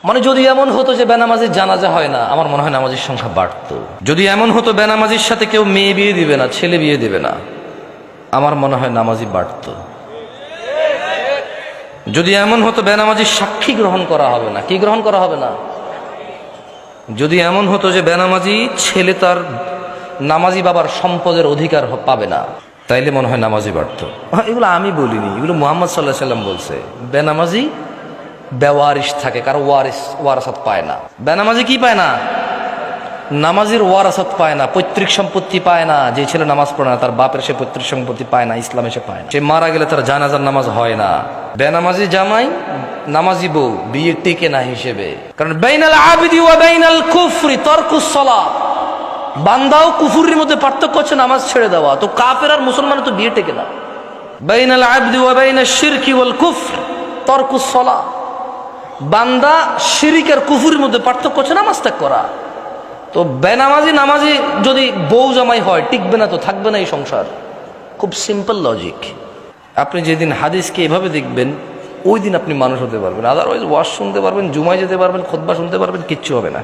মানে যদি এমন হতো যে বেনামাজির জানাজা হয় না, আমার মনে হয় নামাজির সংখ্যা বাড়তো। যদি এমন হতো বেনামাজির সাথে কেউ মেয়ে বিয়ে দিবে না, ছেলে বিয়ে দিবে না, আমার মনে হয় নামাজি বাড়তো। যদি এমন হতো বেনামাজির সাক্ষী গ্রহণ করা হবে না, কি গ্রহণ করা হবে না, যদি এমন হতো যে বেনামাজি ছেলে তার নামাজি বাবার সম্পদের অধিকার পাবে না, তাইলে মনে হয় নামাজি বাড়তো। এগুলো আমি বলিনি, এগুলো মুহাম্মদ সাল্লাল্লাহু আলাইহি সাল্লাম বলছে। বেনামাজি বেওয়ারিশ থাকে, কারো ওয়ারাসাত পায় না। বেনামাজি কি পায় না? নামাজির ওয়ারাসাত পায় না, পৈতৃক সম্পত্তি পায় না। যে ছেলে নামাজ পড়ে না তার বাপের সে পৈতৃক সম্পত্তি পায় না, ইসলামে সে পায় না। সে মারা গেলে তার জানাজার নামাজ হয় না। বেনামাজি জামাই নামাজি বউ বিয়ে টিকে না হিসেবে, কারণ বাইনাল আবিদি ওয়া বাইনাল কুফরি তারকুস সালাত, বান্দাও কুফুরির মধ্যে পার্থক্য হচ্ছে নামাজ ছেড়ে দেওয়া। তো কাফের আর মুসলমানের তো বিয়ে টেকে না। বাইনাল আবিদি ওয়া বাইনাশ শিরকি ওয়াল কুফর তারকুস সালাত, বান্দা শিরিক আর কুফুরির মধ্যে পার্থক্য হচ্ছে নামাজ ত্যাগ করা। তো বেনামাজি নামাজি যদি বউ জামাই হয়, টিকবে না, তো থাকবে না এই সংসার। খুব সিম্পল লজিক। আপনি যেদিন হাদিসকে এভাবে দেখবেন, ওই দিন আপনি মানুষ হতে পারবেন। আদারওয়াইজ ওয়াজ শুনতে পারবেন, জুমায় যেতে পারবেন, খুতবা শুনতে পারবেন, কিচ্ছু হবে না।